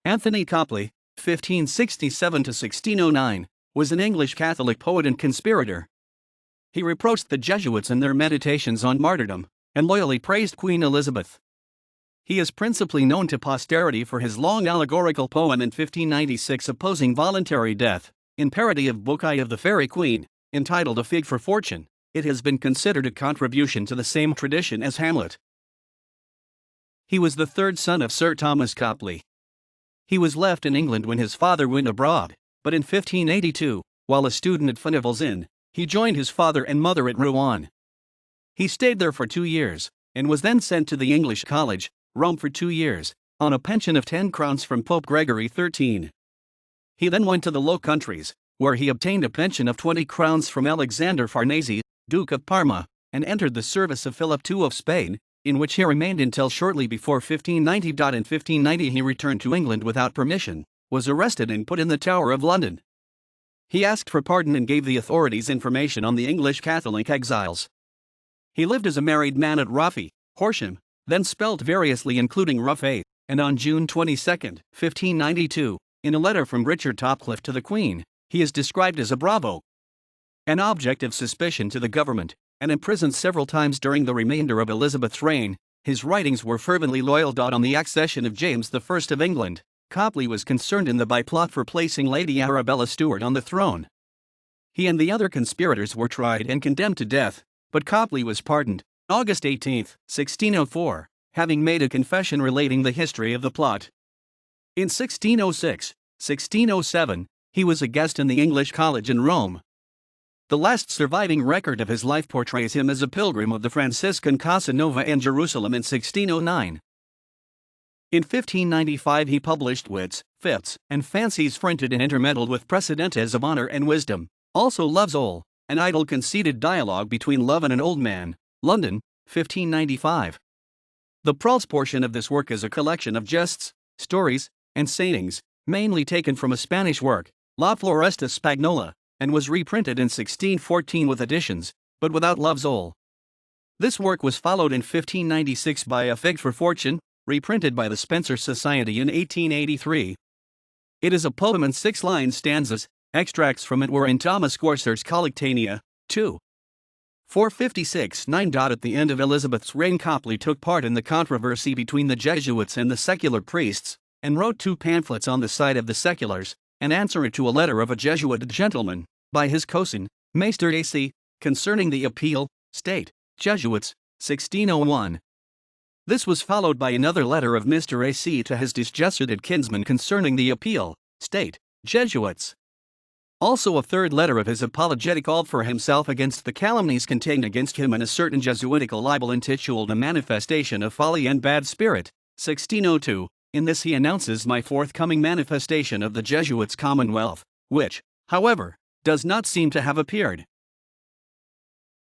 Anthony Copley, 1567–1609, was an English Catholic poet and conspirator. He reproached the Jesuits in their meditations on martyrdom, and loyally praised Queen Elizabeth. He is principally known to posterity for his long allegorical poem in 1596 opposing voluntary death, in parody of Book I of the Faerie Queene, entitled A Fig for Fortune. It has been considered a contribution to the same tradition as Hamlet. He was the third son of Sir Thomas Copley. He was left in England when his father went abroad, but in 1582, while a student at Funival's Inn, he joined his father and mother at Rouen. He stayed there for 2 years, and was then sent to the English College, Rome for 2 years, on a pension of 10 crowns from Pope Gregory XIII. He then went to the Low Countries, where he obtained a pension of 20 crowns from Alexander Farnese, Duke of Parma, and entered the service of Philip II of Spain, in which he remained until shortly before 1590. In 1590 he returned to England without permission, was arrested and put in the Tower of London. He asked for pardon and gave the authorities information on the English Catholic exiles. He lived as a married man at Raffi, Horsham, then spelt variously including Ruffay, and on June 22, 1592, in a letter from Richard Topcliffe to the Queen, he is described as a bravo, an object of suspicion to the government, and imprisoned several times during the remainder of Elizabeth's reign. His writings were fervently loyal. On the accession of James I of England, Copley was concerned in the plot for placing Lady Arabella Stuart on the throne. He and the other conspirators were tried and condemned to death, but Copley was pardoned, August 18, 1604, having made a confession relating the history of the plot. In 1606, 1607, he was a guest in the English College in Rome. The last surviving record of his life portrays him as a pilgrim of the Franciscan Casa Nova in Jerusalem in 1609. In 1595 he published Wits, Fits, and Fancies fronted and intermeddled with Precedentes of Honor and Wisdom, also Love's Ole, an idle conceited dialogue between love and an old man, London, 1595. The prose portion of this work is a collection of jests, stories, and sayings, mainly taken from a Spanish work, La Floresta Spagnola, and was reprinted in 1614 with additions, but without Love's Ole. This work was followed in 1596 by A Fig for Fortune, reprinted by the Spencer Society in 1883. It is a poem in 6-line stanzas. Extracts from it were in Thomas Corser's Collectanea, 2. 456-9. At the end of Elizabeth's reign, Copley took part in the controversy between the Jesuits and the secular priests, and wrote 2 pamphlets on the side of the seculars, an answer to a letter of a Jesuit gentleman, by his cousin, Maester AC, concerning the appeal, State, Jesuits, 1601. This was followed by another letter of Mr. AC to his disjesuited kinsman concerning the appeal, State, Jesuits. Also a third letter of his apologetic all for himself against the calumnies contained against him and a certain Jesuitical libel intituled A Manifestation of Folly and Bad Spirit, 1602. In this he announces my forthcoming manifestation of the Jesuits' Commonwealth, which, however, does not seem to have appeared.